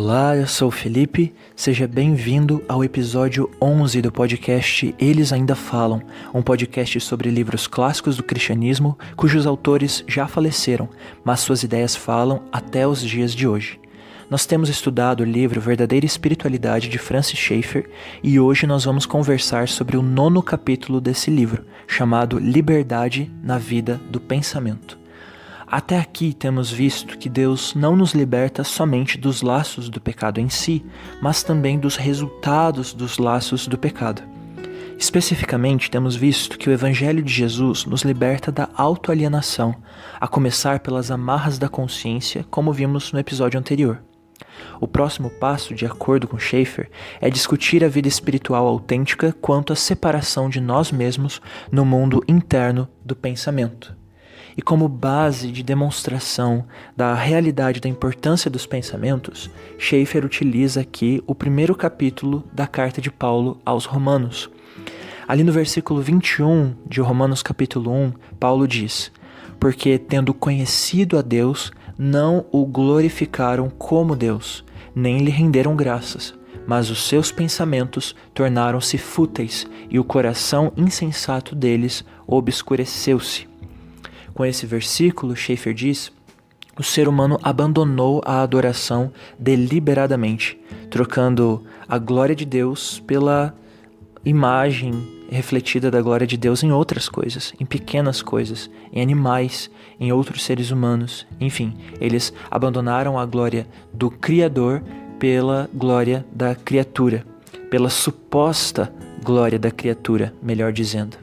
Olá, eu sou o Felipe, seja bem-vindo ao episódio 11 do podcast Eles Ainda Falam, um podcast sobre livros clássicos do cristianismo cujos autores já faleceram, mas suas ideias falam até os dias de hoje. Nós temos estudado o livro Verdadeira Espiritualidade de Francis Schaeffer e hoje nós vamos conversar sobre o 9º capítulo desse livro, chamado Liberdade na Vida do Pensamento. Até aqui temos visto que Deus não nos liberta somente dos laços do pecado em si, mas também dos resultados dos laços do pecado. Especificamente, temos visto que o Evangelho de Jesus nos liberta da autoalienação, a começar pelas amarras da consciência, como vimos no episódio anterior. O próximo passo, de acordo com Schaeffer, é discutir a vida espiritual autêntica quanto à separação de nós mesmos no mundo interno do pensamento. E como base de demonstração da realidade da importância dos pensamentos, Schaeffer utiliza aqui o 1º capítulo da carta de Paulo aos Romanos. Ali no versículo 21 de Romanos capítulo 1, Paulo diz: "Porque, tendo conhecido a Deus, não o glorificaram como Deus, nem lhe renderam graças, mas os seus pensamentos tornaram-se fúteis, e o coração insensato deles obscureceu-se." Com esse versículo, Schaeffer diz, o ser humano abandonou a adoração deliberadamente, trocando a glória de Deus pela imagem refletida da glória de Deus em outras coisas, em pequenas coisas, em animais, em outros seres humanos. Enfim, eles abandonaram a glória do Criador pela glória da criatura, pela suposta glória da criatura, melhor dizendo.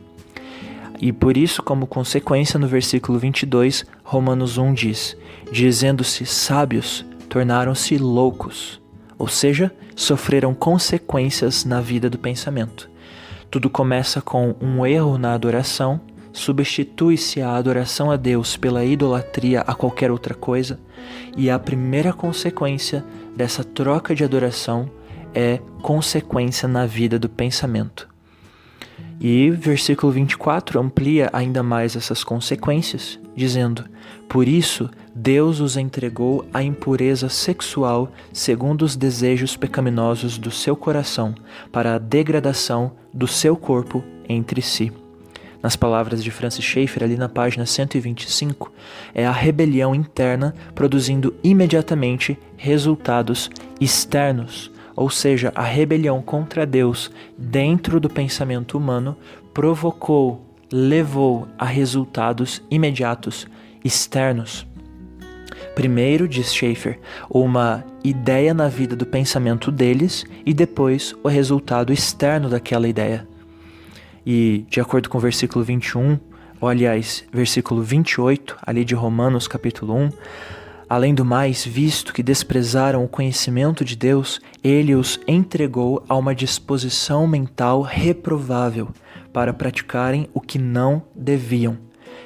E por isso, como consequência, no versículo 22, Romanos 1 diz: "Dizendo-se sábios, tornaram-se loucos", ou seja, sofreram consequências na vida do pensamento. Tudo começa com um erro na adoração, substitui-se a adoração a Deus pela idolatria a qualquer outra coisa, e a primeira consequência dessa troca de adoração é consequência na vida do pensamento. E versículo 24 amplia ainda mais essas consequências, dizendo: "Por isso, Deus os entregou à impureza sexual segundo os desejos pecaminosos do seu coração, para a degradação do seu corpo entre si." Nas palavras de Francis Schaeffer, ali na página 125, é a rebelião interna produzindo imediatamente resultados externos. Ou seja, a rebelião contra Deus dentro do pensamento humano levou a resultados imediatos externos. Primeiro, diz Schaeffer, uma ideia na vida do pensamento deles e depois o resultado externo daquela ideia. E, de acordo com o versículo 21, ou aliás, versículo 28, ali de Romanos capítulo 1, "Além do mais, visto que desprezaram o conhecimento de Deus, ele os entregou a uma disposição mental reprovável para praticarem o que não deviam."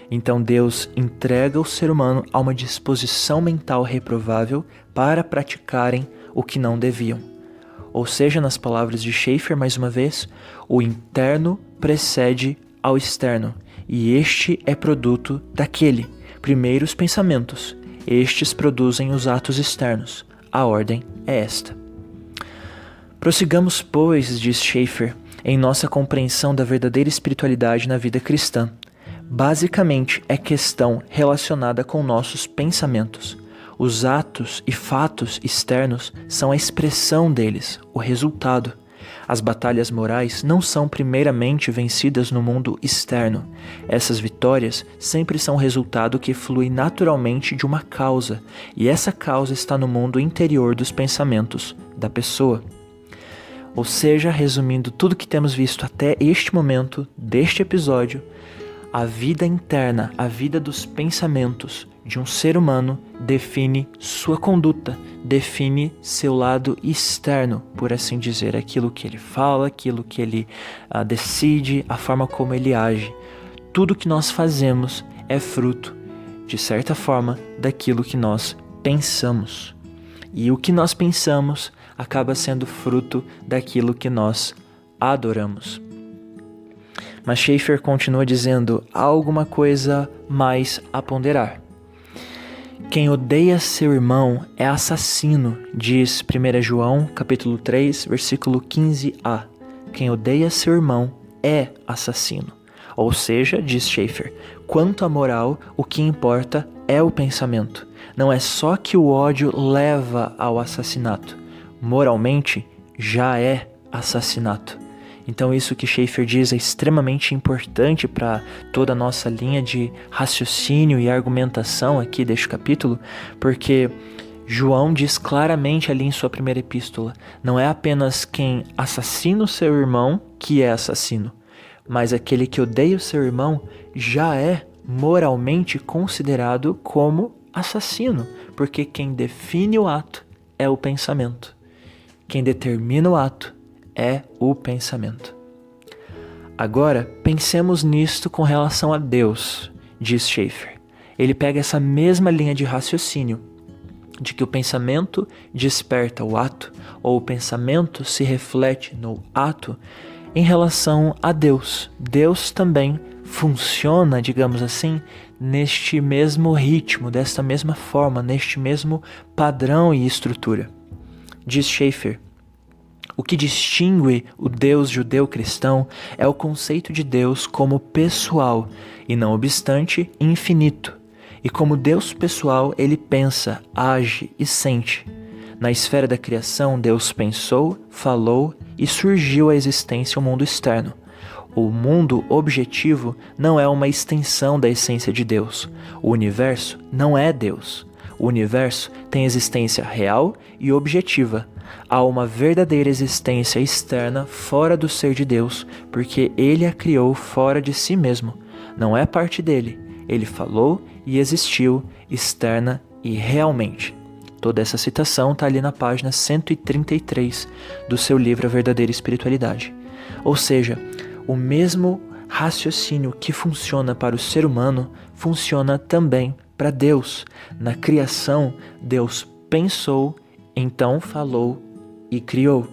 Então Deus entrega o ser humano a uma disposição mental reprovável para praticarem o que não deviam. Ou seja, nas palavras de Schaeffer, mais uma vez, o interno precede ao externo, e este é produto daquele. Primeiro os pensamentos, estes produzem os atos externos. A ordem é esta. Prossigamos, pois, diz Schaeffer, em nossa compreensão da verdadeira espiritualidade na vida cristã. Basicamente, é questão relacionada com nossos pensamentos. Os atos e fatos externos são a expressão deles, o resultado. As batalhas morais não são primeiramente vencidas no mundo externo. Essas vitórias sempre são resultado que flui naturalmente de uma causa, e essa causa está no mundo interior dos pensamentos da pessoa. Ou seja, resumindo tudo que temos visto até este momento deste episódio, a vida interna, a vida dos pensamentos de um ser humano define sua conduta, define seu lado externo, por assim dizer, aquilo que ele fala, aquilo que ele decide, a forma como ele age. Tudo que nós fazemos é fruto, de certa forma, daquilo que nós pensamos. E o que nós pensamos acaba sendo fruto daquilo que nós adoramos. Mas Schaeffer continua dizendo: há alguma coisa mais a ponderar. Quem odeia seu irmão é assassino, diz 1 João, capítulo 3, versículo 15a. Quem odeia seu irmão é assassino. Ou seja, diz Schaeffer, quanto à moral, o que importa é o pensamento. Não é só que o ódio leva ao assassinato. Moralmente, já é assassinato. Então isso que Schaeffer diz é extremamente importante para toda a nossa linha de raciocínio e argumentação aqui deste capítulo, porque João diz claramente ali em sua primeira epístola, não é apenas quem assassina o seu irmão que é assassino, mas aquele que odeia o seu irmão já é moralmente considerado como assassino, porque quem define o ato é o pensamento. Quem determina o ato é o pensamento. Agora, pensemos nisto com relação a Deus, diz Schaeffer. Ele pega essa mesma linha de raciocínio, de que o pensamento desperta o ato, ou o pensamento se reflete no ato, em relação a Deus. Deus também funciona, digamos assim, neste mesmo ritmo, desta mesma forma, neste mesmo padrão e estrutura. Diz Schaeffer, o que distingue o Deus judeu-cristão é o conceito de Deus como pessoal e, não obstante, infinito. E como Deus pessoal, ele pensa, age e sente. Na esfera da criação, Deus pensou, falou e surgiu à existência o mundo externo. O mundo objetivo não é uma extensão da essência de Deus. O universo não é Deus. O universo tem existência real e objetiva. Há uma verdadeira existência externa fora do ser de Deus, porque Ele a criou fora de si mesmo. Não é parte dele. Ele falou e existiu, externa e realmente. Toda essa citação está ali na página 133 do seu livro A Verdadeira Espiritualidade. Ou seja, o mesmo raciocínio que funciona para o ser humano funciona também para Deus. Na criação, Deus pensou, então falou e criou.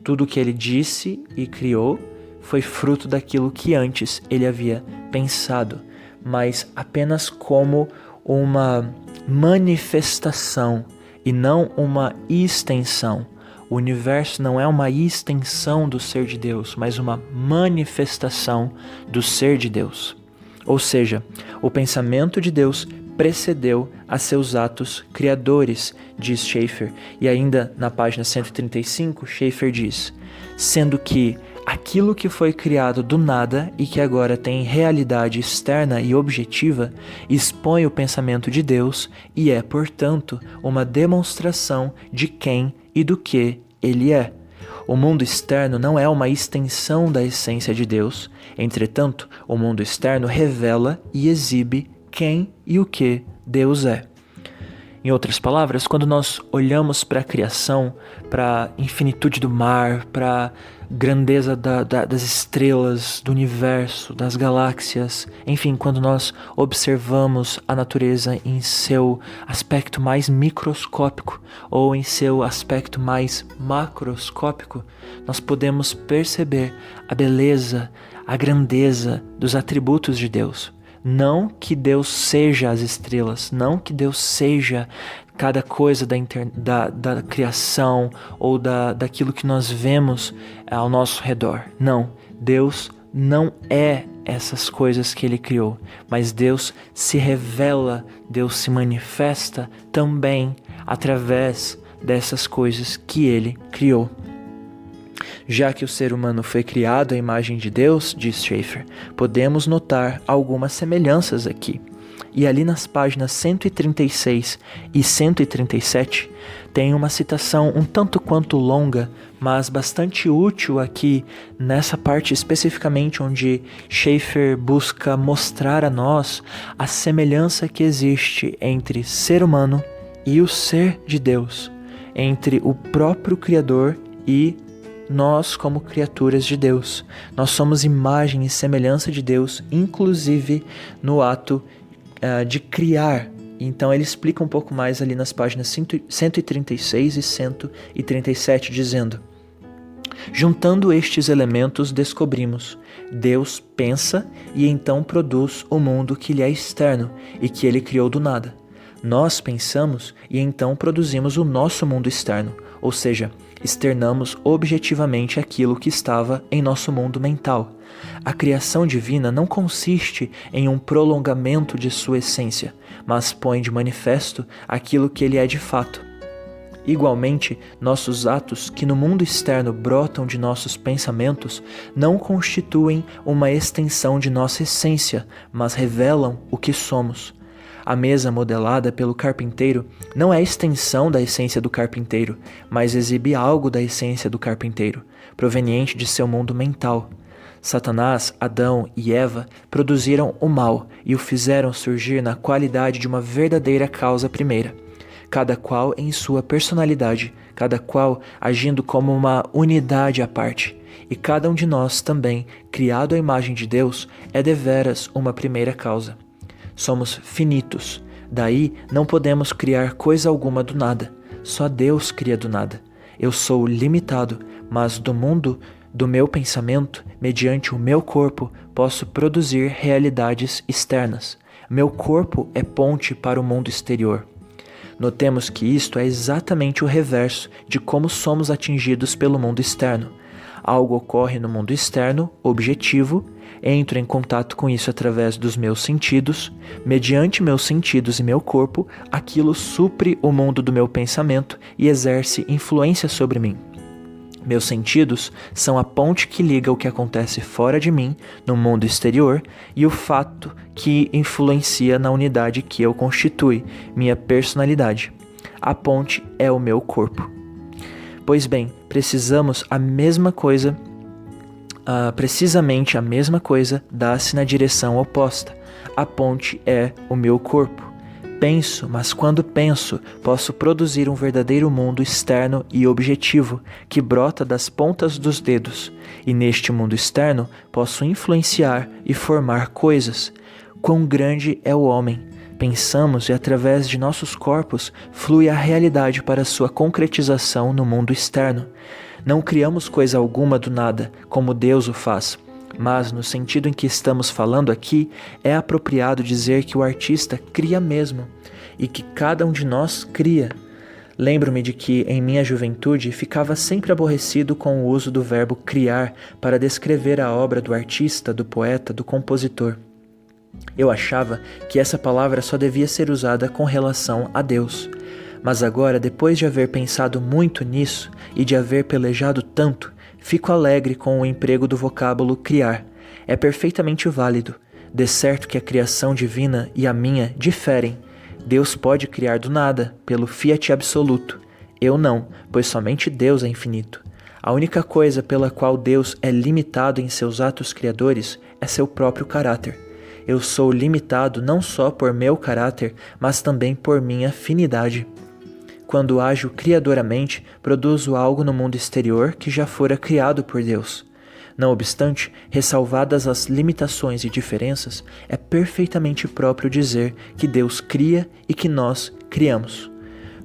Tudo o que ele disse e criou foi fruto daquilo que antes ele havia pensado, mas apenas como uma manifestação e não uma extensão. O universo não é uma extensão do ser de Deus, mas uma manifestação do ser de Deus. Ou seja, o pensamento de Deus precedeu a seus atos criadores, diz Schaeffer. E ainda na página 135, Schaeffer diz, sendo que aquilo que foi criado do nada e que agora tem realidade externa e objetiva, expõe o pensamento de Deus e é, portanto, uma demonstração de quem e do que Ele é. O mundo externo não é uma extensão da essência de Deus, entretanto, o mundo externo revela e exibe quem e o que Deus é. Em outras palavras, quando nós olhamos para a criação, para a infinitude do mar, para a grandeza das estrelas, do universo, das galáxias, enfim, quando nós observamos a natureza em seu aspecto mais microscópico ou em seu aspecto mais macroscópico, nós podemos perceber a beleza, a grandeza dos atributos de Deus. Não que Deus seja as estrelas, não que Deus seja cada coisa da criação ou daquilo que nós vemos ao nosso redor. Não, Deus não é essas coisas que Ele criou, mas Deus se revela, Deus se manifesta também através dessas coisas que Ele criou. Já que o ser humano foi criado à imagem de Deus, diz Schaeffer, podemos notar algumas semelhanças aqui. E ali nas páginas 136 e 137 tem uma citação um tanto quanto longa, mas bastante útil aqui nessa parte especificamente onde Schaeffer busca mostrar a nós a semelhança que existe entre ser humano e o ser de Deus, entre o próprio Criador e nós como criaturas de Deus. Nós somos imagem e semelhança de Deus, inclusive no ato de criar. Então ele explica um pouco mais ali nas páginas 136 e 137, dizendo: juntando estes elementos, descobrimos: Deus pensa e então produz o mundo que lhe é externo e que ele criou do nada. Nós pensamos e então produzimos o nosso mundo externo, ou seja, externamos objetivamente aquilo que estava em nosso mundo mental. A criação divina não consiste em um prolongamento de sua essência, mas põe de manifesto aquilo que ele é de fato. Igualmente, nossos atos, que no mundo externo brotam de nossos pensamentos, não constituem uma extensão de nossa essência, mas revelam o que somos. A mesa modelada pelo carpinteiro não é a extensão da essência do carpinteiro, mas exibe algo da essência do carpinteiro, proveniente de seu mundo mental. Satanás, Adão e Eva produziram o mal e o fizeram surgir na qualidade de uma verdadeira causa primeira, cada qual em sua personalidade, cada qual agindo como uma unidade à parte. E cada um de nós também, criado à imagem de Deus, é deveras uma primeira causa. Somos finitos, daí não podemos criar coisa alguma do nada, só Deus cria do nada. Eu sou limitado, mas do mundo do meu pensamento, mediante o meu corpo, posso produzir realidades externas. Meu corpo é ponte para o mundo exterior. Notemos que isto é exatamente o reverso de como somos atingidos pelo mundo externo. Algo ocorre no mundo externo, objetivo, entro em contato com isso através dos meus sentidos, mediante meus sentidos e meu corpo, aquilo supre o mundo do meu pensamento e exerce influência sobre mim. Meus sentidos são a ponte que liga o que acontece fora de mim, no mundo exterior, e o fato que influencia na unidade que eu constitui, minha personalidade. A ponte é o meu corpo. Pois bem, precisamente a mesma coisa dá-se na direção oposta. A ponte é o meu corpo. Penso, mas quando penso, posso produzir um verdadeiro mundo externo e objetivo, que brota das pontas dos dedos, e neste mundo externo posso influenciar e formar coisas. Quão grande é o homem! Pensamos e através de nossos corpos flui a realidade para sua concretização no mundo externo. Não criamos coisa alguma do nada, como Deus o faz. Mas, no sentido em que estamos falando aqui, é apropriado dizer que o artista cria mesmo, e que cada um de nós cria. Lembro-me de que, em minha juventude, ficava sempre aborrecido com o uso do verbo criar para descrever a obra do artista, do poeta, do compositor. Eu achava que essa palavra só devia ser usada com relação a Deus. Mas agora, depois de haver pensado muito nisso e de haver pelejado tanto, fico alegre com o emprego do vocábulo criar. É perfeitamente válido. De certo que a criação divina e a minha diferem. Deus pode criar do nada, pelo fiat absoluto. Eu não, pois somente Deus é infinito. A única coisa pela qual Deus é limitado em seus atos criadores é seu próprio caráter. Eu sou limitado não só por meu caráter, mas também por minha finidade. Quando ajo criadoramente, produzo algo no mundo exterior que já fora criado por Deus. Não obstante, ressalvadas as limitações e diferenças, é perfeitamente próprio dizer que Deus cria e que nós criamos.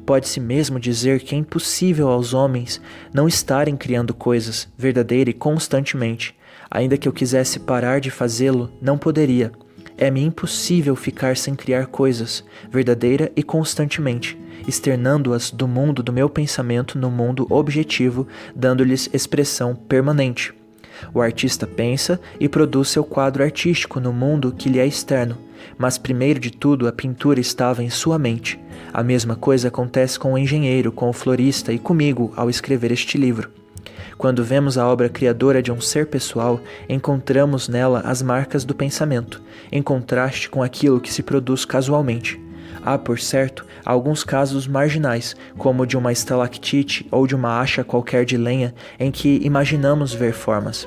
Pode-se mesmo dizer que é impossível aos homens não estarem criando coisas, verdadeira e constantemente. Ainda que eu quisesse parar de fazê-lo, não poderia. É-me impossível ficar sem criar coisas, verdadeira e constantemente, externando-as do mundo do meu pensamento no mundo objetivo, dando-lhes expressão permanente. O artista pensa e produz seu quadro artístico no mundo que lhe é externo, mas primeiro de tudo a pintura estava em sua mente. A mesma coisa acontece com o engenheiro, com o florista e comigo ao escrever este livro. Quando vemos a obra criadora de um ser pessoal, encontramos nela as marcas do pensamento, em contraste com aquilo que se produz casualmente. Há, por certo, alguns casos marginais, como o de uma estalactite ou de uma acha qualquer de lenha, em que imaginamos ver formas.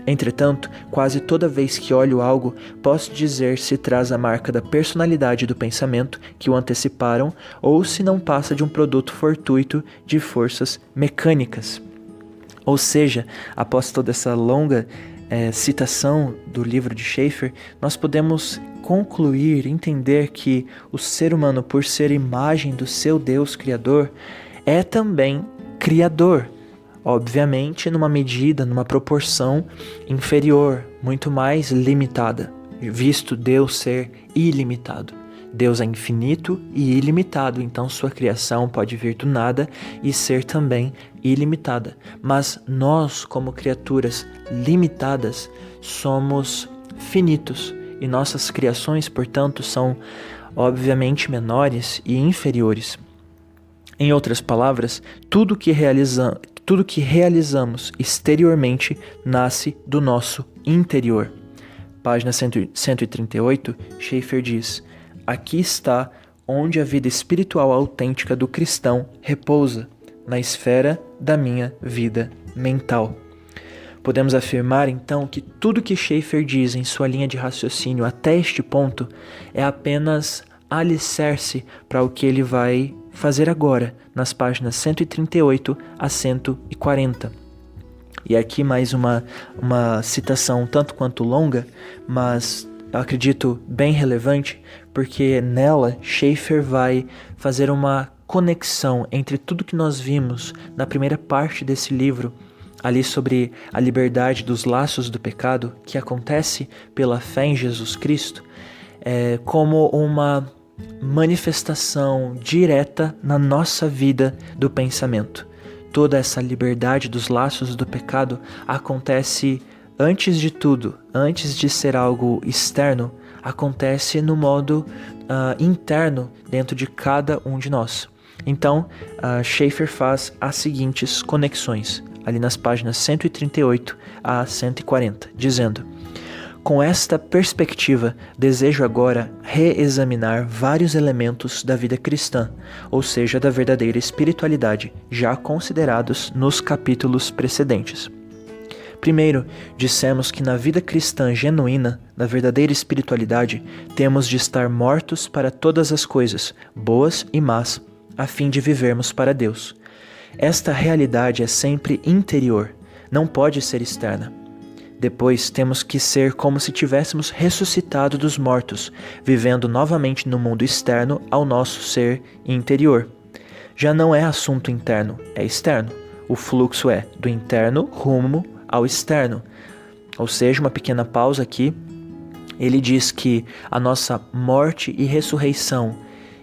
Entretanto, quase toda vez que olho algo, posso dizer se traz a marca da personalidade do pensamento que o anteciparam ou se não passa de um produto fortuito de forças mecânicas. Ou seja, após toda essa longa citação do livro de Schaeffer, nós podemos concluir, entender que o ser humano, por ser imagem do seu Deus Criador, é também Criador. Obviamente, numa medida, numa proporção inferior, muito mais limitada, visto Deus ser ilimitado. Deus é infinito e ilimitado, então sua criação pode vir do nada e ser também ilimitada. Mas nós, como criaturas limitadas, somos finitos e nossas criações, portanto, são obviamente menores e inferiores. Em outras palavras, tudo que realizamos exteriormente nasce do nosso interior. Página 138, Schaeffer diz: aqui está onde a vida espiritual autêntica do cristão repousa, na esfera da minha vida mental. Podemos afirmar, então, que tudo que Schaeffer diz em sua linha de raciocínio até este ponto é apenas alicerce para o que ele vai fazer agora, nas páginas 138 a 140. E aqui mais uma citação tanto quanto longa, mas eu acredito bem relevante, porque nela Schaeffer vai fazer uma conexão entre tudo que nós vimos na primeira parte desse livro, ali sobre a liberdade dos laços do pecado, que acontece pela fé em Jesus Cristo, como uma manifestação direta na nossa vida do pensamento. Toda essa liberdade dos laços do pecado acontece antes de tudo, antes de ser algo externo, acontece no modo interno dentro de cada um de nós. Então, Schaeffer faz as seguintes conexões, ali nas páginas 138 a 140, dizendo: com esta perspectiva, desejo agora reexaminar vários elementos da vida cristã, ou seja, da verdadeira espiritualidade, já considerados nos capítulos precedentes. Primeiro, dissemos que na vida cristã genuína, na verdadeira espiritualidade, temos de estar mortos para todas as coisas, boas e más, a fim de vivermos para Deus. Esta realidade é sempre interior, não pode ser externa. Depois temos que ser como se tivéssemos ressuscitado dos mortos, vivendo novamente no mundo externo ao nosso ser interior. Já não é assunto interno, é externo. O fluxo é do interno rumo ao externo. Ou seja, uma pequena pausa aqui. Ele diz que a nossa morte e ressurreição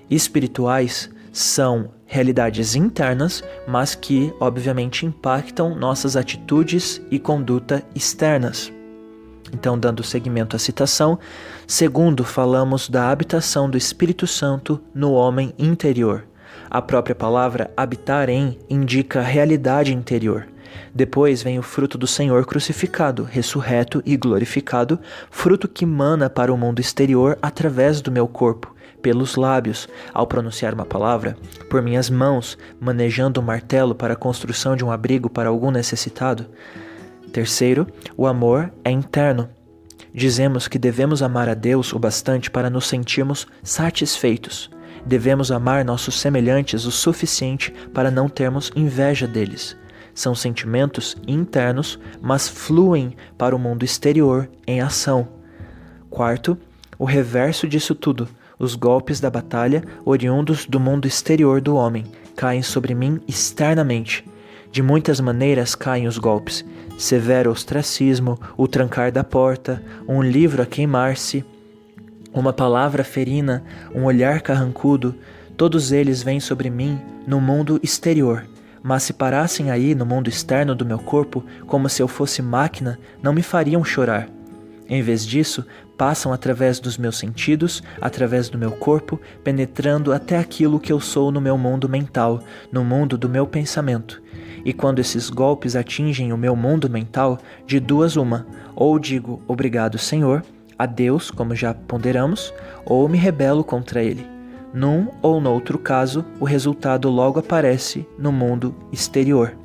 espirituais são realidades internas, mas que, obviamente, impactam nossas atitudes e conduta externas. Então, dando seguimento à citação, segundo, falamos da habitação do Espírito Santo no homem interior. A própria palavra habitar em indica realidade interior. Depois vem o fruto do Senhor crucificado, ressurreto e glorificado, fruto que mana para o mundo exterior através do meu corpo, pelos lábios, ao pronunciar uma palavra, por minhas mãos, manejando um martelo para a construção de um abrigo para algum necessitado. Terceiro, o amor é interno. Dizemos que devemos amar a Deus o bastante para nos sentirmos satisfeitos. Devemos amar nossos semelhantes o suficiente para não termos inveja deles. São sentimentos internos, mas fluem para o mundo exterior em ação. Quarto, o reverso disso tudo. Os golpes da batalha, oriundos do mundo exterior do homem, caem sobre mim externamente. De muitas maneiras caem os golpes. Severo ostracismo, o trancar da porta, um livro a queimar-se, uma palavra ferina, um olhar carrancudo, todos eles vêm sobre mim no mundo exterior. Mas se parassem aí no mundo externo do meu corpo, como se eu fosse máquina, não me fariam chorar. Em vez disso, passam através dos meus sentidos, através do meu corpo, penetrando até aquilo que eu sou no meu mundo mental, no mundo do meu pensamento. E quando esses golpes atingem o meu mundo mental, de duas uma, ou digo obrigado, Senhor, a Deus, como já ponderamos, ou me rebelo contra Ele. Num ou noutro caso, o resultado logo aparece no mundo exterior.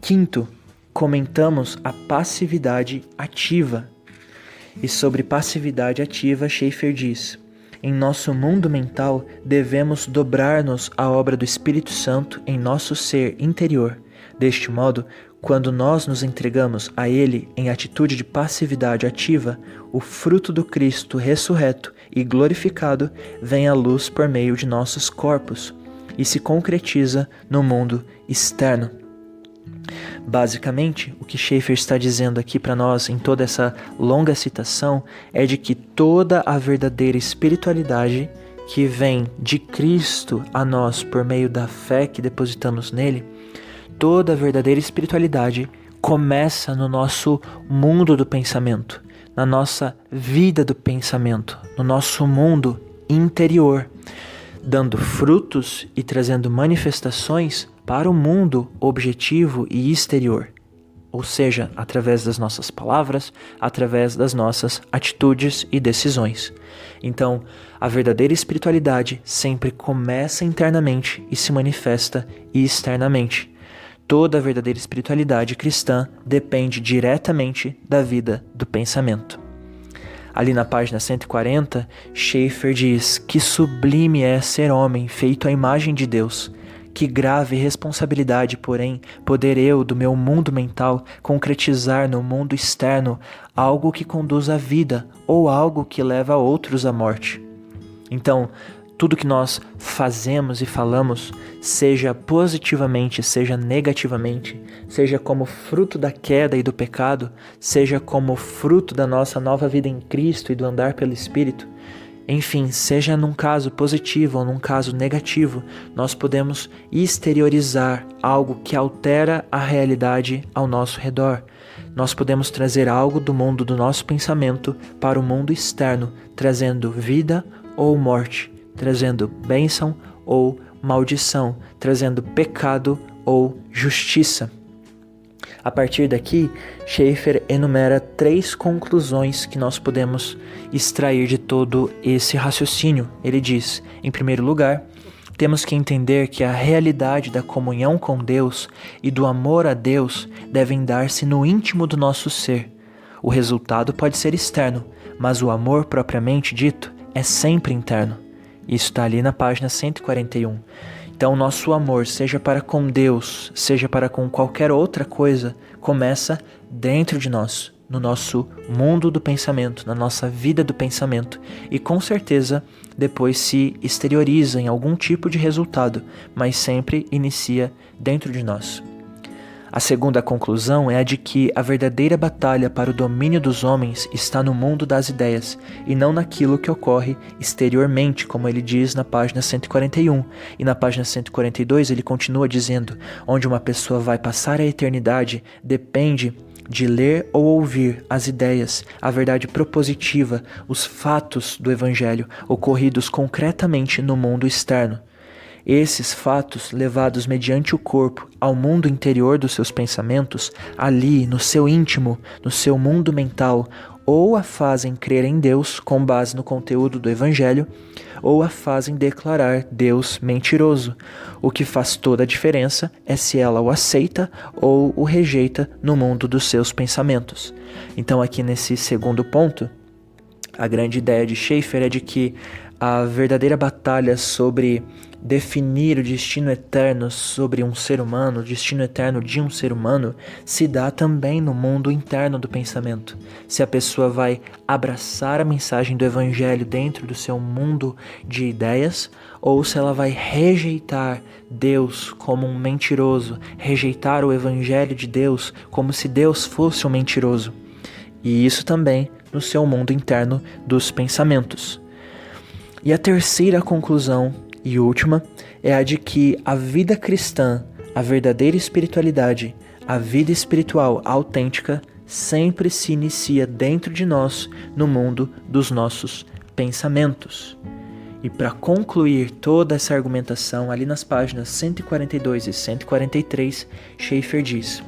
Quinto, comentamos a passividade ativa. E sobre passividade ativa, Schaeffer diz: em nosso mundo mental, devemos dobrar-nos à obra do Espírito Santo em nosso ser interior. Deste modo, quando nós nos entregamos a Ele em atitude de passividade ativa, o fruto do Cristo ressurreto e glorificado vem à luz por meio de nossos corpos e se concretiza no mundo externo. Basicamente, o que Schaeffer está dizendo aqui para nós em toda essa longa citação é de que toda a verdadeira espiritualidade que vem de Cristo a nós por meio da fé que depositamos nele, toda a verdadeira espiritualidade começa no nosso mundo do pensamento, na nossa vida do pensamento, no nosso mundo interior, dando frutos e trazendo manifestações para o mundo objetivo e exterior, ou seja, através das nossas palavras, através das nossas atitudes e decisões. Então, a verdadeira espiritualidade sempre começa internamente e se manifesta externamente. Toda a verdadeira espiritualidade cristã depende diretamente da vida do pensamento. Ali na página 140, Schaeffer diz: que sublime é ser homem feito à imagem de Deus. Que grave responsabilidade, porém, poder eu, do meu mundo mental, concretizar no mundo externo algo que conduz à vida ou algo que leva outros à morte. Então, tudo que nós fazemos e falamos, seja positivamente, seja negativamente, seja como fruto da queda e do pecado, seja como fruto da nossa nova vida em Cristo e do andar pelo Espírito, enfim, seja num caso positivo ou num caso negativo, nós podemos exteriorizar algo que altera a realidade ao nosso redor. Nós podemos trazer algo do mundo do nosso pensamento para o mundo externo, trazendo vida ou morte, trazendo bênção ou maldição, trazendo pecado ou justiça. A partir daqui, Schaeffer enumera 3 conclusões que nós podemos extrair de todo esse raciocínio. Ele diz, em primeiro lugar, temos que entender que a realidade da comunhão com Deus e do amor a Deus devem dar-se no íntimo do nosso ser. O resultado pode ser externo, mas o amor propriamente dito é sempre interno. Isso está ali na página 141. Então, nosso amor, seja para com Deus, seja para com qualquer outra coisa, começa dentro de nós, no nosso mundo do pensamento, na nossa vida do pensamento, e com certeza depois se exterioriza em algum tipo de resultado, mas sempre inicia dentro de nós. A segunda conclusão é a de que a verdadeira batalha para o domínio dos homens está no mundo das ideias e não naquilo que ocorre exteriormente, como ele diz na página 141. E na página 142 ele continua dizendo: onde uma pessoa vai passar a eternidade depende de ler ou ouvir as ideias, a verdade propositiva, os fatos do Evangelho ocorridos concretamente no mundo externo. Esses fatos, levados mediante o corpo ao mundo interior dos seus pensamentos, ali, no seu íntimo, no seu mundo mental, ou a fazem crer em Deus com base no conteúdo do Evangelho, ou a fazem declarar Deus mentiroso. O que faz toda a diferença é se ela o aceita ou o rejeita no mundo dos seus pensamentos. Então, aqui nesse segundo ponto, a grande ideia de Schaeffer é de que a verdadeira batalha sobre definir o destino eterno sobre um ser humano, o destino eterno de um ser humano, se dá também no mundo interno do pensamento. Se a pessoa vai abraçar a mensagem do Evangelho dentro do seu mundo de ideias, ou se ela vai rejeitar Deus como um mentiroso, rejeitar o Evangelho de Deus como se Deus fosse um mentiroso. E isso também no seu mundo interno dos pensamentos. E a terceira conclusão e última é a de que a vida cristã, a verdadeira espiritualidade, a vida espiritual autêntica sempre se inicia dentro de nós, no mundo dos nossos pensamentos. E para concluir toda essa argumentação, ali nas páginas 142 e 143, Schaeffer diz: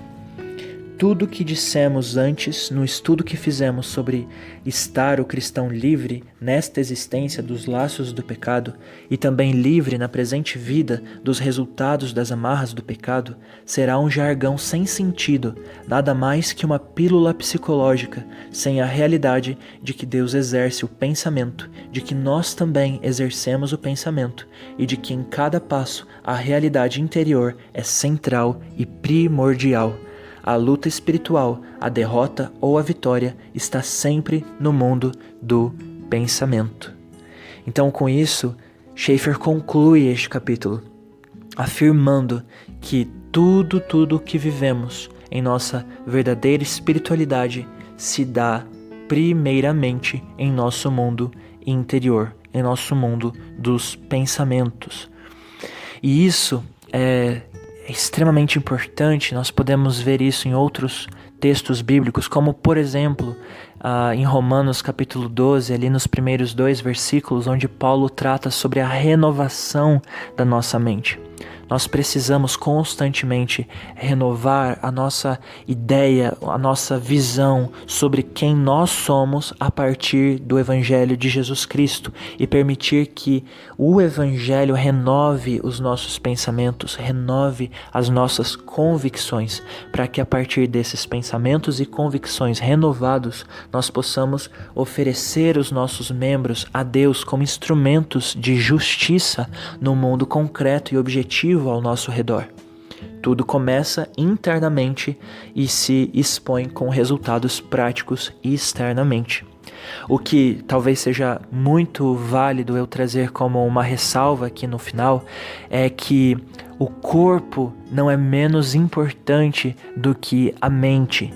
tudo que dissemos antes no estudo que fizemos sobre estar o cristão livre nesta existência dos laços do pecado e também livre na presente vida dos resultados das amarras do pecado, será um jargão sem sentido, nada mais que uma pílula psicológica, sem a realidade de que Deus exerce o pensamento, de que nós também exercemos o pensamento e de que em cada passo a realidade interior é central e primordial. A luta espiritual, a derrota ou a vitória está sempre no mundo do pensamento. Então, com isso, Schaeffer conclui este capítulo, afirmando que tudo que vivemos em nossa verdadeira espiritualidade se dá primeiramente em nosso mundo interior, em nosso mundo dos pensamentos. E isso é extremamente importante. Nós podemos ver isso em outros textos bíblicos, como por exemplo em Romanos capítulo 12, ali nos primeiros 2 versículos, onde Paulo trata sobre a renovação da nossa mente. Nós precisamos constantemente renovar a nossa ideia, a nossa visão sobre quem nós somos a partir do Evangelho de Jesus Cristo e permitir que o Evangelho renove os nossos pensamentos, renove as nossas convicções, para que a partir desses pensamentos e convicções renovados, nós possamos oferecer os nossos membros a Deus como instrumentos de justiça no mundo concreto e objetivo ao nosso redor. Tudo começa internamente e se expõe com resultados práticos externamente. O que talvez seja muito válido eu trazer como uma ressalva aqui no final é que o corpo não é menos importante do que a mente.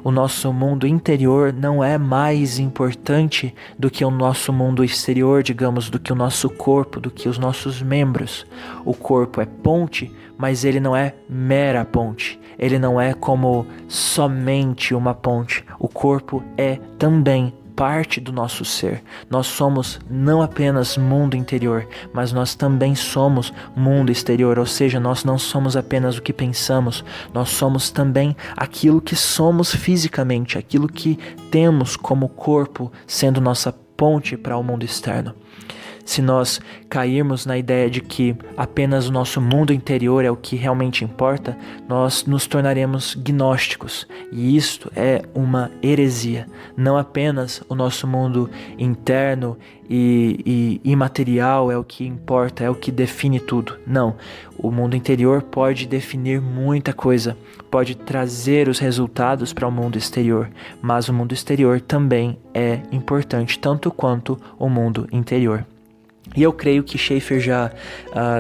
O nosso mundo interior não é mais importante do que o nosso mundo exterior, digamos, do que o nosso corpo, do que os nossos membros. O corpo é ponte, mas ele não é mera ponte. Ele não é como somente uma ponte. O corpo é também parte do nosso ser. Nós somos não apenas mundo interior, mas nós também somos mundo exterior, ou seja, nós não somos apenas o que pensamos, nós somos também aquilo que somos fisicamente, aquilo que temos como corpo sendo nossa ponte para o mundo externo. Se nós cairmos na ideia de que apenas o nosso mundo interior é o que realmente importa, nós nos tornaremos gnósticos. E isto é uma heresia. Não apenas o nosso mundo interno e imaterial é o que importa, é o que define tudo. Não, o mundo interior pode definir muita coisa, pode trazer os resultados para o mundo exterior, mas o mundo exterior também é importante, tanto quanto o mundo interior. E eu creio que Schaeffer já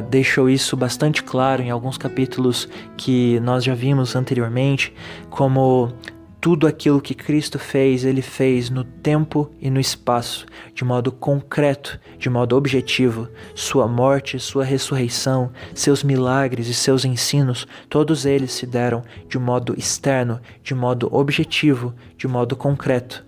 deixou isso bastante claro em alguns capítulos que nós já vimos anteriormente, como tudo aquilo que Cristo fez, Ele fez no tempo e no espaço, de modo concreto, de modo objetivo. Sua morte, sua ressurreição, seus milagres e seus ensinos, todos eles se deram de modo externo, de modo objetivo, de modo concreto.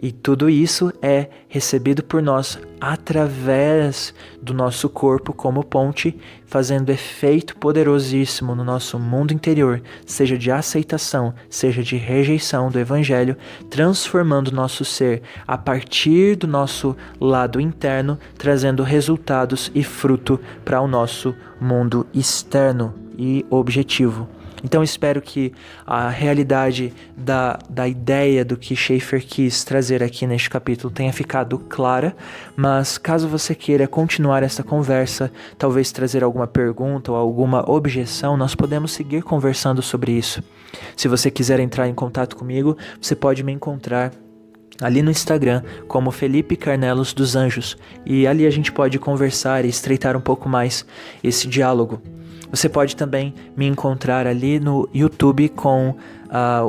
E tudo isso é recebido por nós através do nosso corpo como ponte, fazendo efeito poderosíssimo no nosso mundo interior, seja de aceitação, seja de rejeição do Evangelho, transformando o nosso ser a partir do nosso lado interno, trazendo resultados e fruto para o nosso mundo externo e objetivo. Então espero que a realidade da ideia do que Schaeffer quis trazer aqui neste capítulo tenha ficado clara, mas caso você queira continuar essa conversa, talvez trazer alguma pergunta ou alguma objeção, nós podemos seguir conversando sobre isso. Se você quiser entrar em contato comigo, você pode me encontrar ali no Instagram como Felipe Carnelos dos Anjos, e ali a gente pode conversar e estreitar um pouco mais esse diálogo. Você pode também me encontrar ali no YouTube com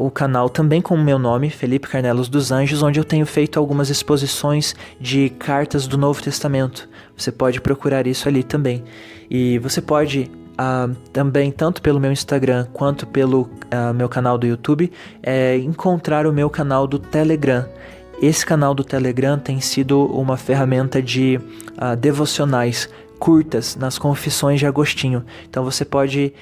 o canal também com o meu nome, Felipe Carnelos dos Anjos, onde eu tenho feito algumas exposições de cartas do Novo Testamento. Você pode procurar isso ali também. E você pode também, tanto pelo meu Instagram quanto pelo meu canal do YouTube, encontrar o meu canal do Telegram. Esse canal do Telegram tem sido uma ferramenta de devocionais curtas nas Confissões de Agostinho. Então você pode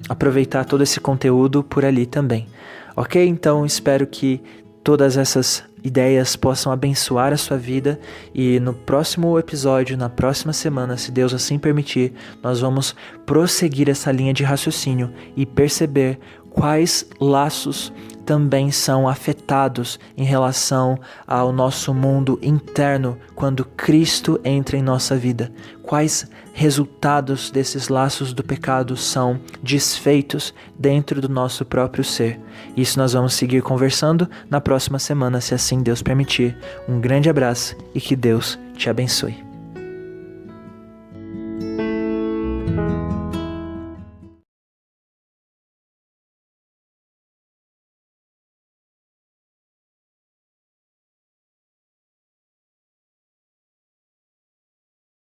aproveitar todo esse conteúdo por ali também. Ok? Então espero que todas essas ideias possam abençoar a sua vida, e no próximo episódio, na próxima semana, se Deus assim permitir, nós vamos prosseguir essa linha de raciocínio e perceber quais laços também são afetados em relação ao nosso mundo interno quando Cristo entra em nossa vida. Quais resultados desses laços do pecado são desfeitos dentro do nosso próprio ser. Isso nós vamos seguir conversando na próxima semana, se assim Deus permitir. Um grande abraço e que Deus te abençoe.